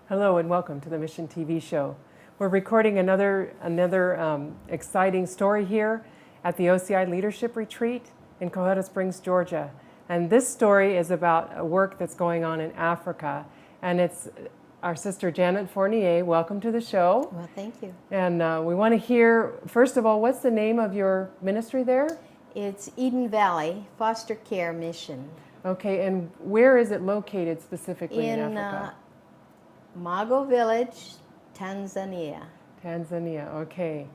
Hello and welcome to the Mission TV show. We're recording another exciting story here at the OCI Leadership Retreat in Coheta Springs, Georgia. And this story is about a work that's going on in Africa. And it's our sister Janet Fournier. Welcome to the show. Well, thank you. And we want to hear, first of all, what's the name of your ministry there? It's Eden Valley Foster Care Mission. Okay, and where is it located specifically in Africa? Mago Village, Tanzania. Tanzania, okay.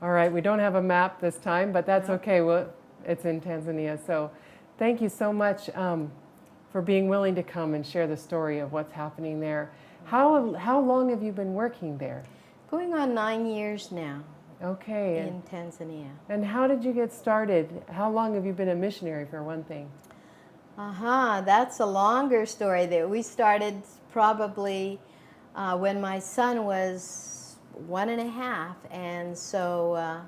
All right, we don't have a map this time, but that's okay. Well, it's in Tanzania. So thank you so much for being willing to come and share the story of what's happening there. How long have you been working there? Going on 9 years now. Okay. In Tanzania. And how did you get started? How long have you been a missionary, for one thing? That's a longer story there. We started probably when my son was 1.5, and so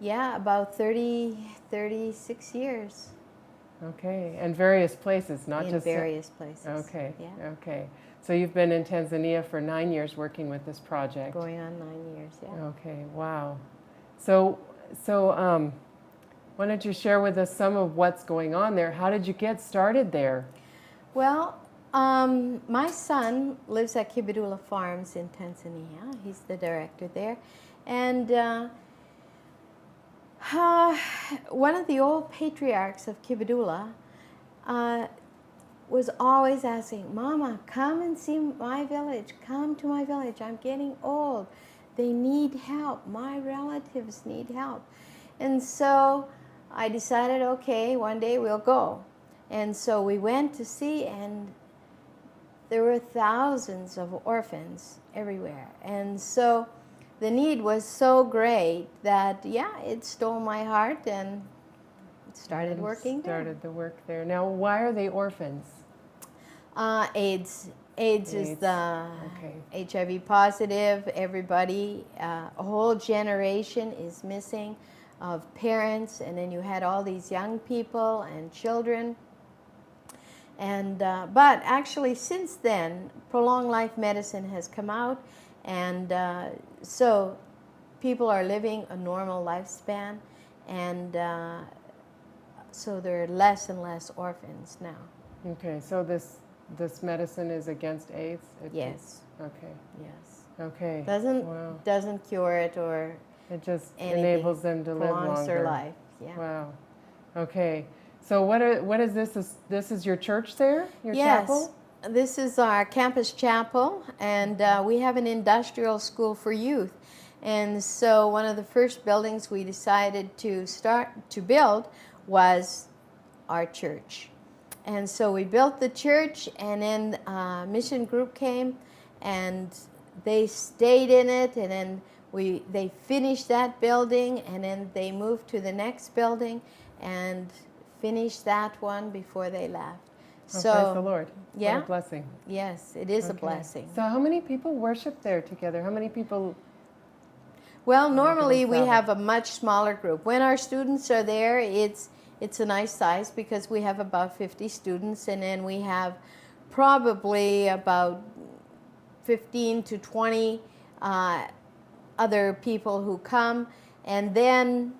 about 36 years. Okay, and various places, not just various places. Okay, yeah. Okay. So you've been in Tanzania for 9 years working with this project. Going on 9 years, yeah. Okay, wow. So why don't you share with us some of what's going on there? How did you get started there? Well, my son lives at Kibidula Farms in Tanzania. He's the director there. And one of the old patriarchs of Kibidula was always asking, Mama, come and see my village. Come to my village. I'm getting old. They need help. My relatives need help. And so I decided, okay, one day we'll go. And so we went to see, and there were thousands of orphans everywhere. And so the need was so great that, it stole my heart and started working there. Started the work there. Now, why are they orphans? AIDS. AIDS is the HIV positive. Everybody, a whole generation is missing of parents, and then you had all these young people and children. And but actually, since then, prolonged life medicine has come out, and so people are living a normal lifespan, and so there are less and less orphans now. Okay, so this medicine is against AIDS? Yes. Okay. Yes. Okay. Doesn't cure it or it just anything. Enables them to live longer. Prolongs their life. Yeah. Wow. Okay. So what is this? This is your church there? Your chapel? Yes. This is our campus chapel, and we have an industrial school for youth. And so one of the first buildings we decided to start to build was our church. And so we built the church, and then a mission group came, and they stayed in it, and then they finished that building, and then they moved to the next building and finished that one before they left. Oh, so praise the Lord. Yeah. What a blessing. Yes, it is a blessing. So how many people worship there together? How many people? Well, normally we have a much smaller group. When our students are there, it's a nice size because we have about 50 students, and then we have probably about 15 to 20 other people who come. And then,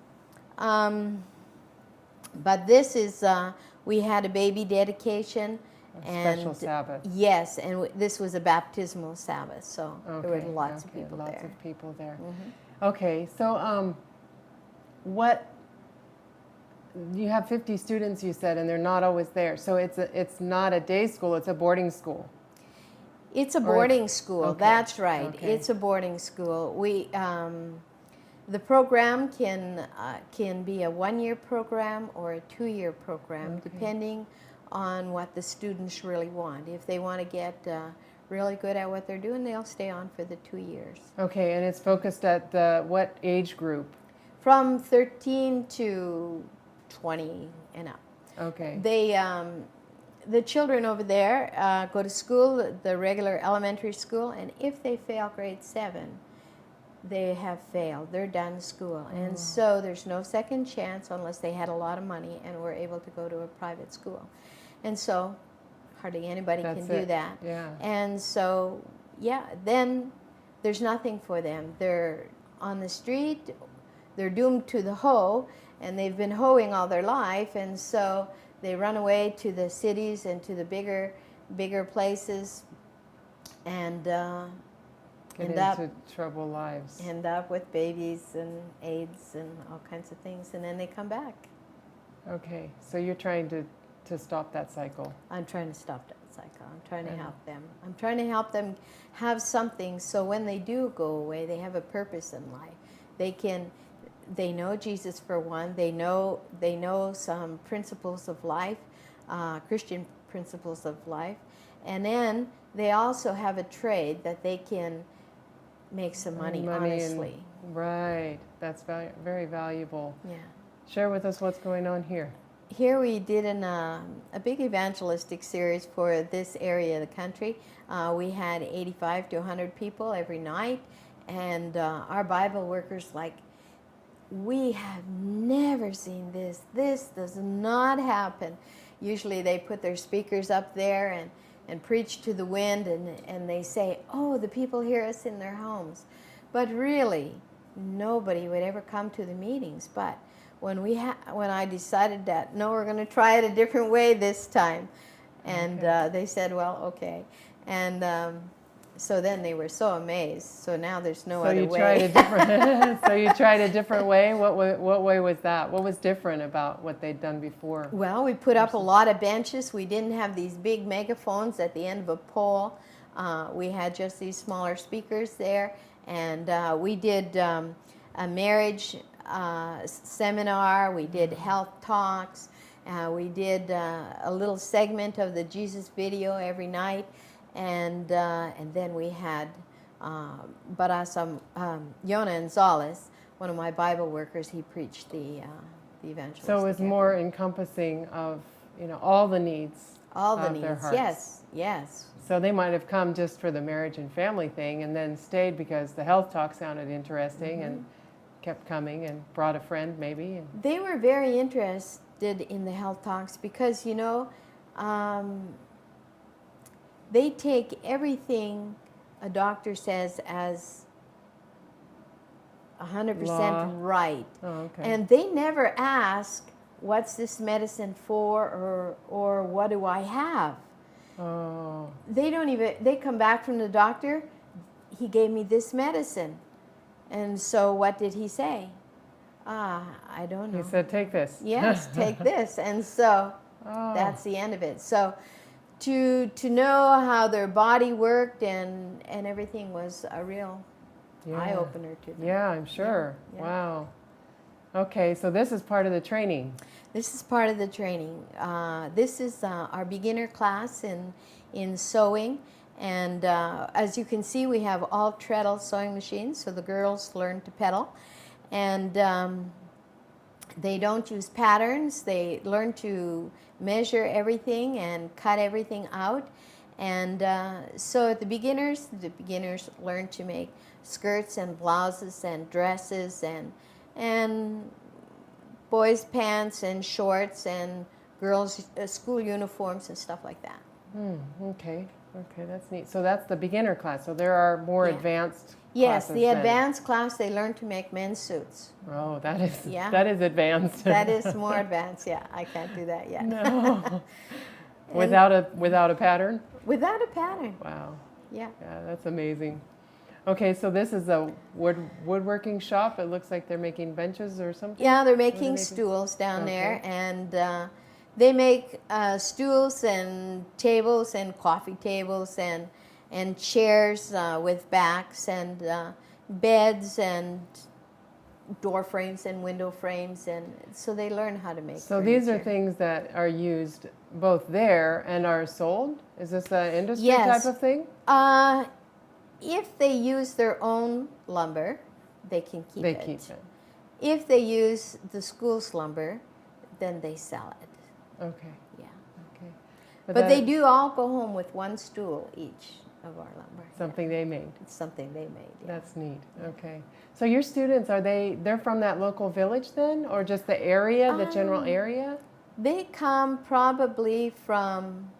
but this is, we had a baby dedication. Special Sabbath. Yes, and this was a baptismal Sabbath, so there were lots of people there. Lots of people there. Mm-hmm. Okay, so you have 50 students, you said, and they're not always there. So it's not a day school, it's a boarding school. It's a boarding school, okay. That's right. Okay. It's a boarding school. We the program can be a 1-year program or a 2-year program, depending on what the students really want. If they want to get really good at what they're doing, they'll stay on for the 2 years. Okay, and it's focused at what age group? From 13 to 20 and up. Okay. The children over there go to school, the regular elementary school, and if they fail grade 7, they have failed. They're done school. And so there's no second chance unless they had a lot of money and were able to go to a private school. And so hardly anybody can do that. Yeah. And so yeah, then there's nothing for them. They're on the street, they're doomed to the hoe, and they've been hoeing all their life, and so they run away to the cities and to the bigger places, and Get into troubled lives. end up with babies and AIDS and all kinds of things, and then they come back. Okay, so you're trying to stop that cycle. I'm trying to stop that cycle. I'm trying to help them. I'm trying to help them have something so when they do go away, they have a purpose in life. They know Jesus for one. They know some principles of life, Christian principles of life, and then they also have a trade that they can make some money honestly. Right, that's very valuable. Yeah. Share with us what's going on here. Here we did a big evangelistic series for this area of the country. We had 85 to 100 people every night, and our Bible workers we have never seen this. This does not happen. Usually they put their speakers up there and preach to the wind, and they say, oh, the people hear us in their homes. But really, nobody would ever come to the meetings. But when I decided that, no, we're going to try it a different way this time. And they said, well, okay. And so then they were so amazed. So now there's no other way. So you tried a different way? What way was that? What was different about what they'd done before? Well, we put up a lot of benches. We didn't have these big megaphones at the end of a pole. We had just these smaller speakers there. And we did a marriage seminar. We did health talks. We did a little segment of the Jesus video every night. And then we had Yona Gonzalez, one of my Bible workers. He preached the evangelistic. So it was more encompassing of all the needs. All the of needs. Their hearts. Yes. So they might have come just for the marriage and family thing, and then stayed because the health talk sounded interesting, and kept coming and brought a friend maybe. They were very interested in the health talks because they take everything a doctor says as 100% right. Oh, okay. And they never ask, what's this medicine for, or what do I have? Oh. They come back from the doctor, he gave me this medicine. And so what did he say? I don't know. He said, take this. Yes, take this. And so that's the end of it. So to know how their body worked and everything was a real eye-opener to them. Yeah, I'm sure. Yeah. Wow. Okay, so this is part of the training. This is part of the training. This is our beginner class in sewing. And as you can see, we have all treadle sewing machines, so the girls learn to pedal. And they don't use patterns. They learn to measure everything and cut everything out. And so the beginners learn to make skirts and blouses and dresses and boys' pants and shorts and girls' school uniforms and stuff like that. Okay, that's neat. So that's the beginner class. So there are more advanced Yes, classes the advanced class, they learn to make men's suits. Oh, that is advanced. That is more advanced, yeah. I can't do that yet. No. Without a pattern? Without a pattern. Wow. Yeah. Yeah, that's amazing. Okay, so this is a woodworking shop. It looks like they're making benches or something? Yeah, they're making stools down there, and they make stools and tables and coffee tables and chairs with backs and beds and door frames and window frames, and so they learn how to make So furniture. these are things that are used both there and are sold? Is this an industry type of thing? If they use their own lumber, they can keep it. They keep it. If they use the school's lumber, then they sell it. Okay. Yeah. Okay. But they do all go home with one stool each of our lumber. Something they made. It's something they made. Yeah. That's neat. Okay. So your students, they're from that local village then, or just the area, the general area? They come probably from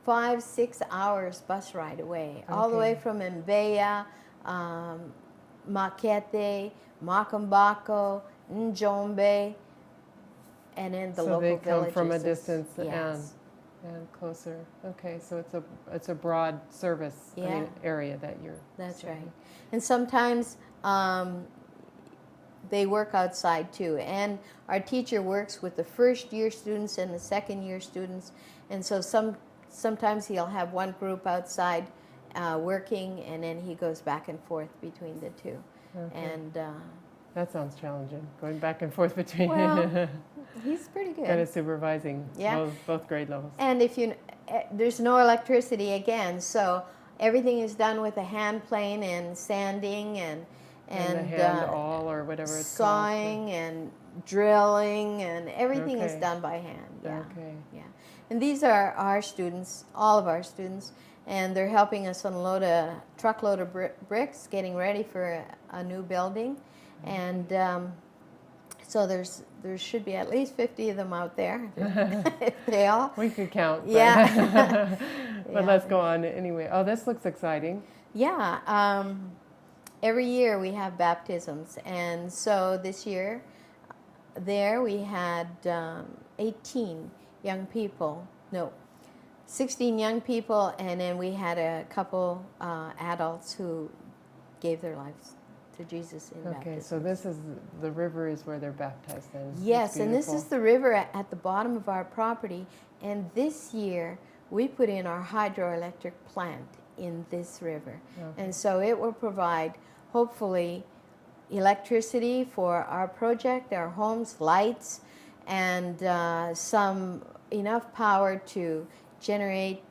5-6 hours bus ride away, all the way from Mbeya, Makete, Makambako, Njombe, and then the so local they come villages. from a distance Yes. and closer. Okay, so it's a broad service area that you're. That's serving. right. And sometimes they work outside too. And our teacher works with the first year students and the second year students. And so sometimes he'll have one group outside working, and then he goes back and forth between the two. Okay. And that sounds challenging, going back and forth between. well, he's pretty good. Kind of supervising both grade levels. And if there's no electricity again, so everything is done with a hand plane and sanding and the hand awl or whatever it's sawing and drilling, and everything is Okay. done by hand. Yeah. Okay. Yeah. And these are our students, all of our students, and they're helping us unload a truckload of bricks, getting ready for a new building. And so there should be at least 50 of them out there. If they all. We could count. But Yeah. but let's go on anyway. Oh, this looks exciting. Yeah. Every year we have baptisms, and so this year there we had 18 young people. No, 16 young people, and then we had a couple adults who gave their lives to Jesus in baptism. Okay, so this is the river is where they're baptized then. Yes, and this beautiful. is the river at the bottom of our property. And this year we put in our hydroelectric plant in this river. Okay. And so it will provide, hopefully, electricity for our project, our homes, lights, and some enough power to generate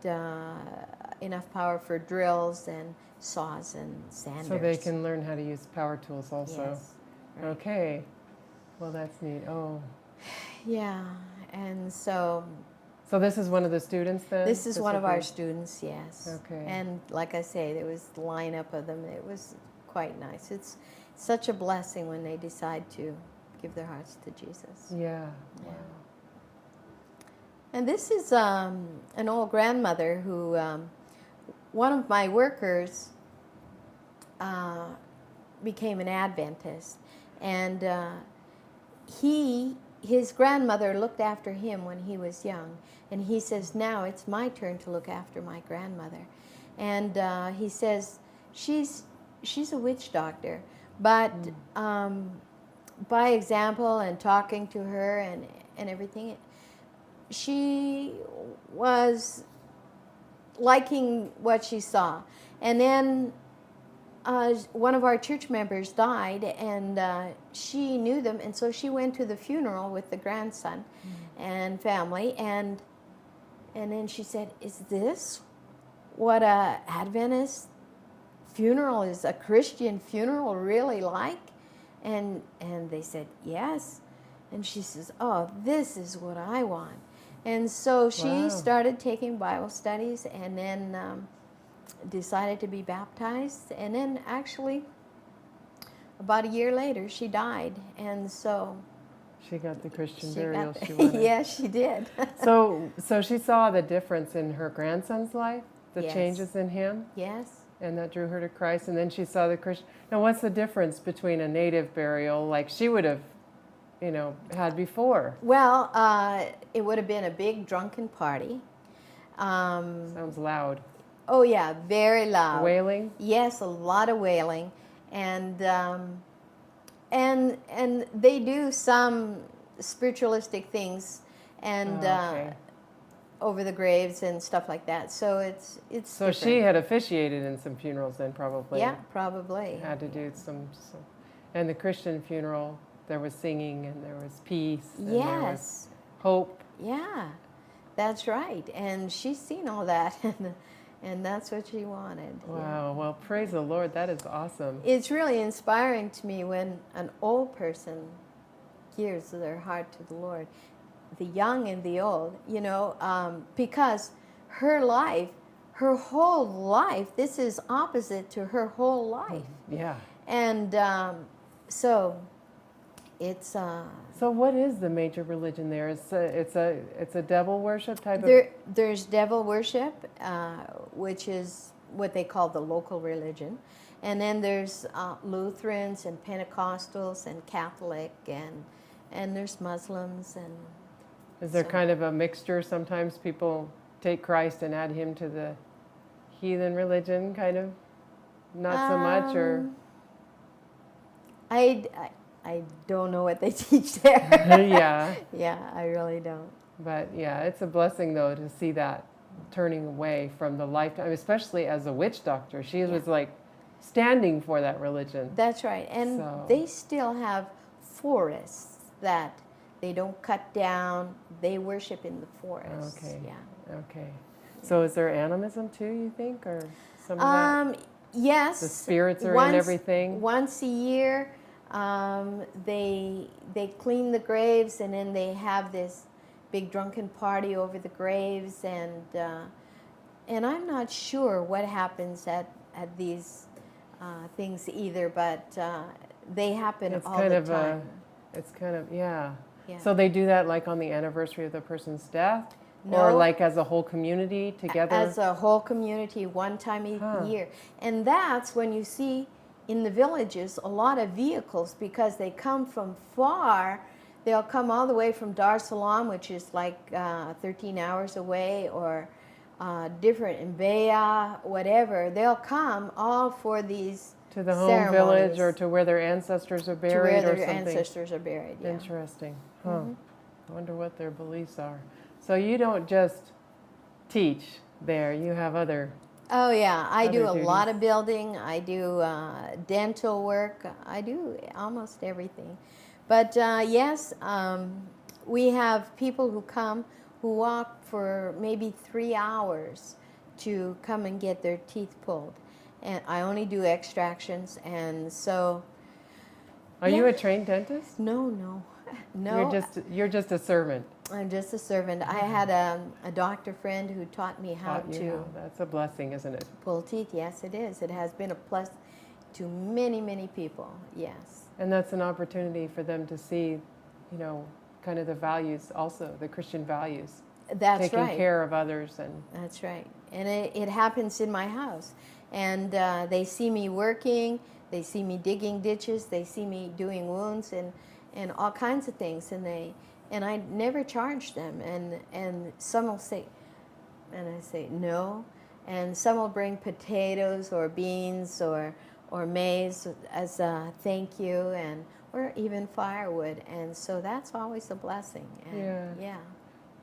enough power for drills and saws and sanders. So they can learn how to use power tools also. Yes, right. Okay. Well, that's neat. Oh. Yeah, and so So this is one of the students then? this is one of would our be- students, yes. Okay. And like I say, there was the lineup of them. It was quite nice. It's such a blessing when they decide to give their hearts to Jesus. Yeah. Yeah. Wow. And this is an old grandmother who, one of my workers became an Adventist. And his grandmother looked after him when he was young. And he says, now it's my turn to look after my grandmother. And he says, she's a witch doctor. But by example and talking to her and everything, she was liking what she saw. And then one of our church members died, and she knew them, and so she went to the funeral with the grandson and family, and then she said, is this what a Adventist funeral is, a Christian funeral really like? And they said, yes. And she says, oh, this is what I want. And so she Wow. started taking Bible studies, and then decided to be baptized. And then actually, about a year later, she died. And so She got the Christian she burial got, she wanted. yes, she did. So she saw the difference in her grandson's life, the Yes. changes in him, Yes. and that drew her to Christ. And then she saw the Christian. Now, what's the difference between a native burial, like she would have, had before? Well, it would have been a big drunken party. Sounds loud. Oh yeah, very loud. Wailing. Yes, a lot of wailing, and they do some spiritualistic things, and Okay. over the graves and stuff like that. So it's So different. she had officiated in some funerals then, probably. Yeah, probably. Had to do some. And the Christian funeral, there was singing and there was peace. And there was Yes. hope. Yeah, that's right. And she's seen all that, and that's what she wanted. Yeah. Wow. Well, praise the Lord. That is awesome. It's really inspiring to me when an old person gives their heart to the Lord, the young and the old, because her life, her whole life, this is opposite to her whole life. Yeah. And so It's So what is the major religion there? It's a devil worship type there's devil worship, which is what they call the local religion, and then there's Lutherans and Pentecostals and Catholic and there's Muslims and. Is there kind of a mixture? Sometimes people take Christ and add him to the heathen religion, kind of? Not so much, or? I don't know what they teach there. Yeah. Yeah, I really don't. But yeah, it's a blessing though to see that turning away from the lifetime, especially as a witch doctor. She was like standing for that religion. That's right. And they still have forests that they don't cut down. They worship in the forests. Okay. Yeah. Okay. So is there animism too, you think, or some of that? Yes. The spirits are in everything? Once a year, they clean the graves, and then they have this big drunken party over the graves, and I'm not sure what happens at these things either, but they happen all the time. It's kind of, yeah. So they do that like on the anniversary of the person's death? No, or like as a whole community together? As a whole community, one time a year. And that's when you see in the villages a lot of vehicles, because they come from far. They'll come all the way from Dar es Salaam, which is like 13 hours away, or different in Beja, whatever. They'll come all for these to the home village, or to where their ancestors are buried, or something. To where their ancestors are buried, yeah. Interesting. Huh. I wonder what their beliefs are. So you don't just teach there, you have other... Oh yeah, I do a duties. lot of building, I do dental work, I do almost everything. But yes, we have people who come who walk for maybe 3 hours to come and get their teeth pulled. And I only do extractions, and so... Are you a trained dentist? No. You're just a servant. I'm just a servant. I had a doctor friend who taught me how to... That's a blessing, isn't it? Pull teeth, yes it is. It has been a plus to many, many people, yes. And that's an opportunity for them to see, kind of the values also, the Christian values. That's right. Taking care of others. That's right. And it happens in my house. And they see me working, they see me digging ditches, they see me doing wounds and all kinds of things. And I never charge them. And some will say, and I say, no. And some will bring potatoes or beans or maize as a thank you, or even firewood. And so that's always a blessing. And yeah.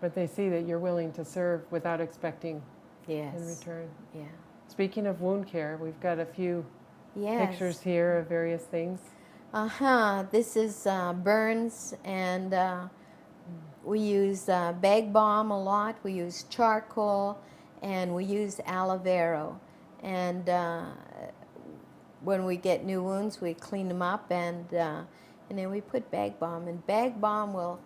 But they see that you're willing to serve without expecting in return. Yeah. Speaking of wound care, we've got a few pictures here of various things. This is burns, and we use bag balm a lot. We use charcoal, and we use aloe vera. And when we get new wounds, we clean them up, and then we put bag balm. And bag balm will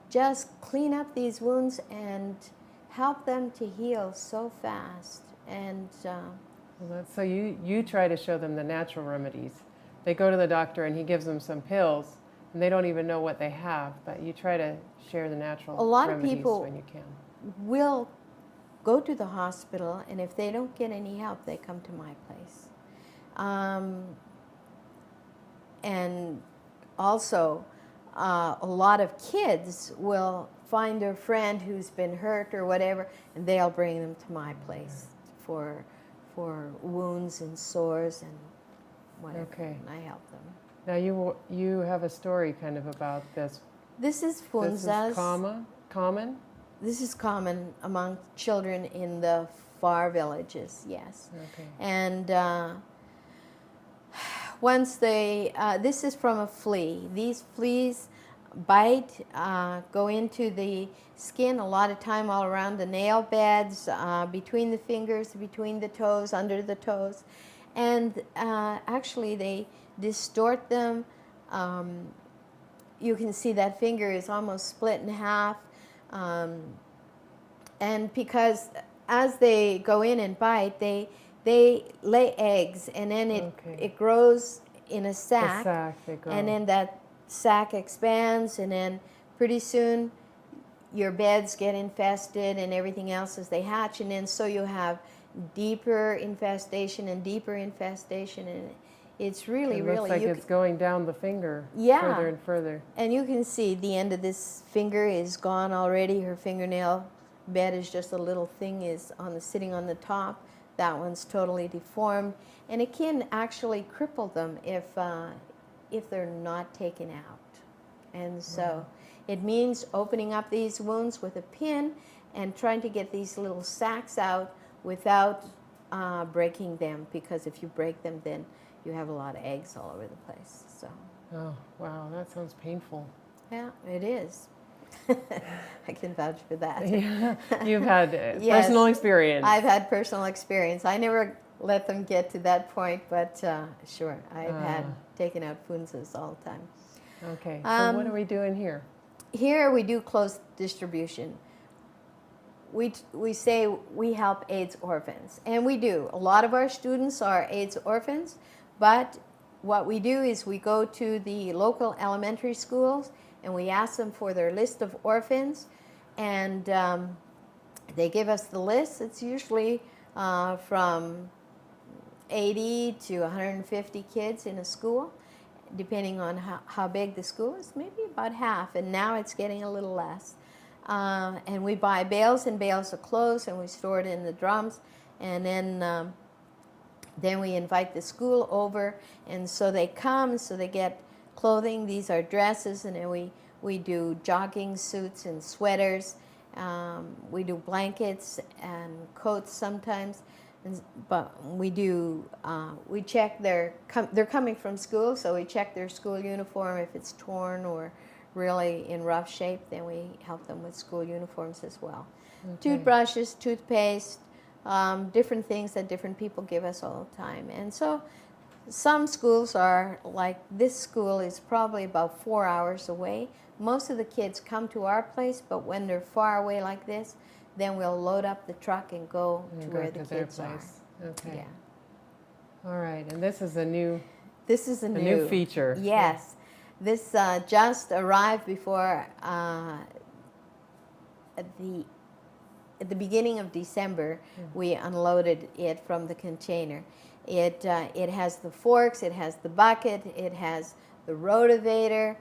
just clean up these wounds and help them to heal so fast. And so you try to show them the natural remedies. They go to the doctor and he gives them some pills, and they don't even know what they have, but you try to share the natural remedies when you can. A lot of people will go to the hospital, and if they don't get any help, they come to my place. And also, a lot of kids will find a friend who's been hurt or whatever, and they'll bring them to my place for wounds and sores and whatever. Okay. And I help them. Now you have a story kind of about this. This is funzas. This is common? This is common among children in the far villages, yes. Okay. And once this is from a flea. These fleas bite, go into the skin a lot of time all around the nail beds, between the fingers, between the toes, under the toes. And actually they distort them. You can see that finger is almost split in half. And because as they go in and bite, they lay eggs, and then it grows in a sac, they grow. and then that sac expands, and then pretty soon your beds get infested and everything else as they hatch, and then so you have deeper infestation and deeper infestation, and it's really, It looks like it's going down the finger further and further. And you can see the end of this finger is gone already. Her fingernail bed is just a little thing is sitting on the top. That one's totally deformed, and it can actually cripple them if they're not taken out. And so it means opening up these wounds with a pin and trying to get these little sacs out without breaking them, because if you break them, then you have a lot of eggs all over the place. So. Oh, wow, that sounds painful. Yeah, it is. I can vouch for that. Yeah. You've had personal experience. I've had personal experience. I never let them get to that point, but sure, I've had taken out funzas all the time. Okay, so what are we doing here? Here we do closed distribution. We say we help AIDS orphans, and we do. A lot of our students are AIDS orphans, but what we do is we go to the local elementary schools and we ask them for their list of orphans, and they give us the list. It's usually from 80 to 150 kids in a school, depending on how big the school is, maybe about half, and now it's getting a little less. And we buy bales and bales of clothes, and we store it in the drums, and then we invite the school over, and so they come, so they get clothing. These are dresses, and then we do jogging suits and sweaters. We do blankets and coats sometimes, but we check they're coming from school, so we check their school uniform. If it's torn or really in rough shape, then we help them with school uniforms as well. Okay. Toothbrushes, toothpaste, different things that different people give us all the time. And so some schools are like, this school is probably about 4 hours away. Most of the kids come to our place, but when they're far away like this, then we'll load up the truck and go to where the kids are. Okay. Yeah. All right, and this is a new feature. Yes. This just arrived before at the beginning of December. We unloaded it from the container. It has the forks, it has the bucket, it has the rotavator,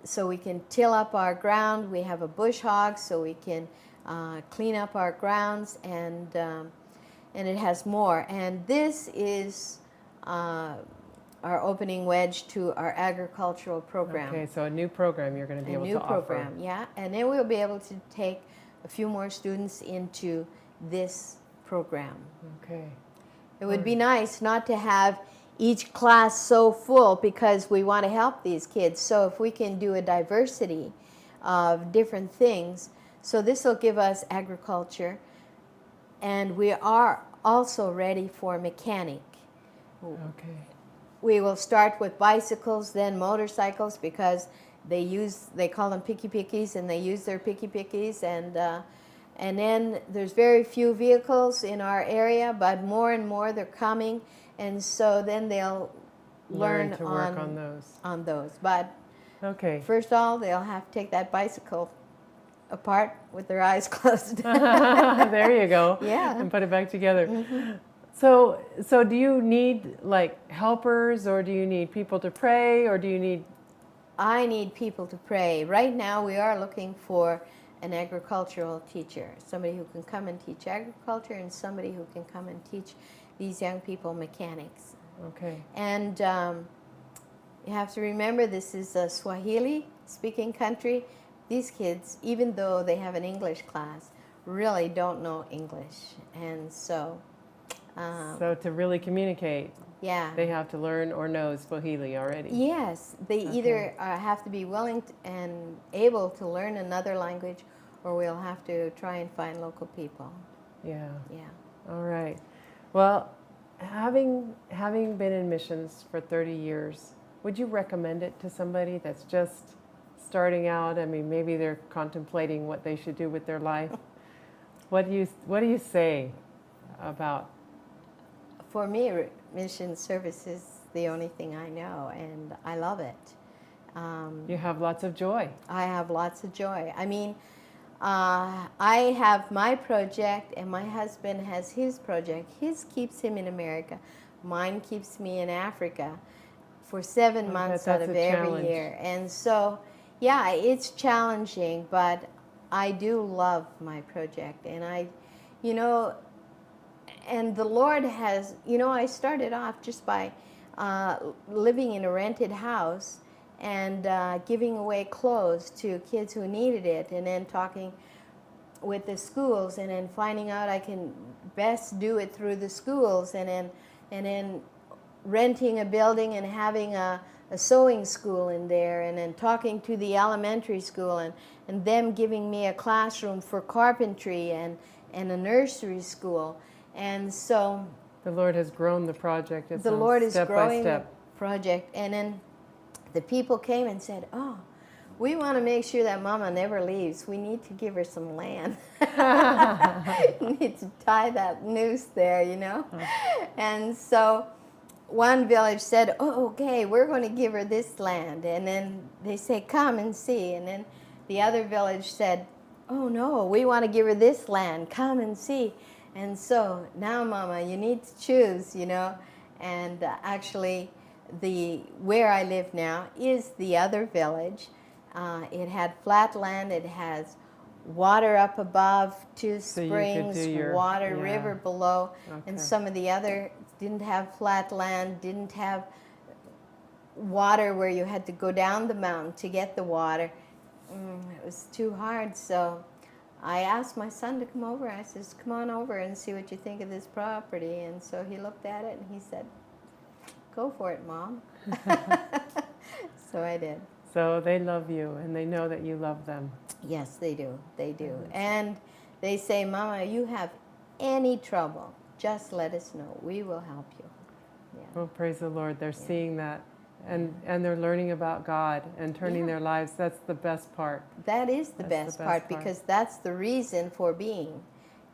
so we can till up our ground. We have a bush hog, so we can clean up our grounds, and it has more. And this is our opening wedge to our agricultural program. Okay, so a new program you're going to be able to offer. A new program, yeah. And then we'll be able to take a few more students into this program. Okay. It would be nice not to have each class so full, because we want to help these kids. So if we can do a diversity of different things, so this will give us agriculture, and we are also ready for mechanic. Okay. We will start with bicycles, then motorcycles, because they call them picky-pickies, and they use their picky-pickies, and then there's very few vehicles in our area, but more and more they're coming, and so then they'll learn to work on those. But okay. First of all, they'll have to take that bicycle apart with their eyes closed. There you go. Yeah. And put it back together. Mm-hmm. So do you need like helpers, or do you need people to pray, or do you need... I need people to pray. Right now we are looking for an agricultural teacher, somebody who can come and teach agriculture, and somebody who can come and teach these young people mechanics. Okay. And you have to remember, this is a Swahili-speaking country. These kids, even though they have an English class, really don't know English. And so... so to really communicate, yeah, they have to learn or know Swahili already. Yes, they either have to be willing and able to learn another language, or we'll have to try and find local people. Yeah. Yeah. All right. Well, having been in missions for 30 years, would you recommend it to somebody that's just starting out? I mean, maybe they're contemplating what they should do with their life. What do you say about... For me, mission service is the only thing I know, and I love it. You have lots of joy. I have lots of joy. I mean, I have my project, and my husband has his project. His keeps him in America. Mine keeps me in Africa for 7 months out of every year. And so, yeah, it's challenging, but I do love my project. And and the Lord has, I started off just by living in a rented house and giving away clothes to kids who needed it, and then talking with the schools, and then finding out I can best do it through the schools, and then renting a building and having a sewing school in there, and then talking to the elementary school, and them giving me a classroom for carpentry and a nursery school. And so the Lord has grown the project. The Lord is growing the step. project. And then the people came and said, "Oh, we want to make sure that Mama never leaves. We need to give her some land." You need to tie that noose there, And so one village said, "Oh, okay, we're going to give her this land." And then they say, "Come and see." And then the other village said, "Oh, no, we want to give her this land. Come and see." And so now, Mama, you need to choose, And actually, where I live now is the other village. It had flat land. It has water up above, two springs, river below. Okay. And some of the other didn't have flat land, didn't have water where you had to go down the mountain to get the water. It was too hard, so I asked my son to come over. I says, "Come on over and see what you think of this property." And so he looked at it and he said, "Go for it, Mom." So I did. So they love you, and they know that you love them. Yes, they do. They do. And they say, "Mama, you have any trouble, just let us know. We will help you." Yeah. Well, praise the Lord. They're seeing that, and they're learning about God and turning their lives. That's the best part. That is the best part, because that's the reason for being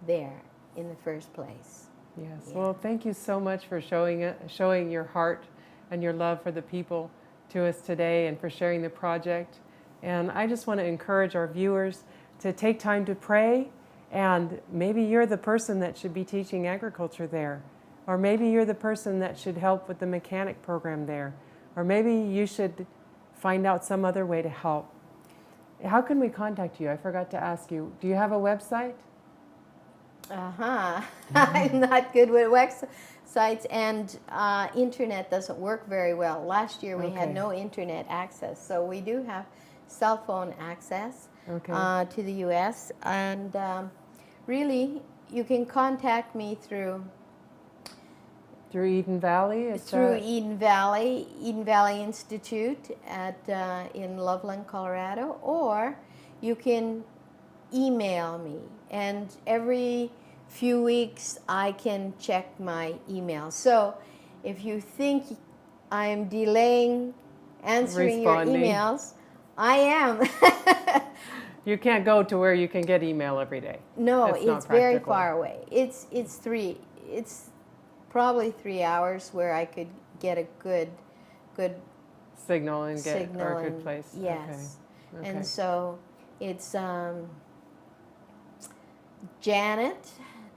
there in the first place. Yes. Yeah. Well, thank you so much for showing your heart and your love for the people to us today, and for sharing the project. And I just want to encourage our viewers to take time to pray, and maybe you're the person that should be teaching agriculture there, or maybe you're the person that should help with the mechanic program there, or maybe you should find out some other way to help. How can we contact you? I forgot to ask you. Do you have a website? I'm not good with websites, and internet doesn't work very well. Last year we had no internet access, so we do have cell phone access to the U.S. And really, you can contact me through Eden Valley? Eden Valley Institute in Loveland, Colorado, or you can email me, and every few weeks I can check my email. So if you think I'm delaying answering your emails, I am. You can't go to where you can get email every day. No, it's very far away. It's probably 3 hours where I could get a good signal and get a good place. Yes. Okay. And so it's Janet,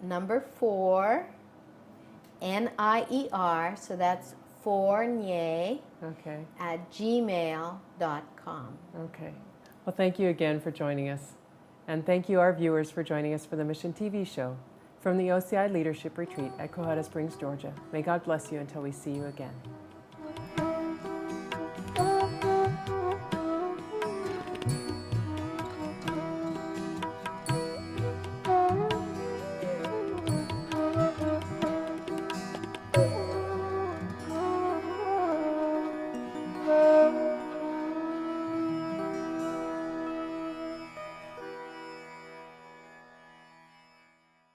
number 4, N-I-E-R, so that's Fournier, at gmail.com. Okay. Well, thank you again for joining us. And thank you, our viewers, for joining us for the Mission TV show from the OCI Leadership Retreat at Cohutta Springs, Georgia. May God bless you until we see you again.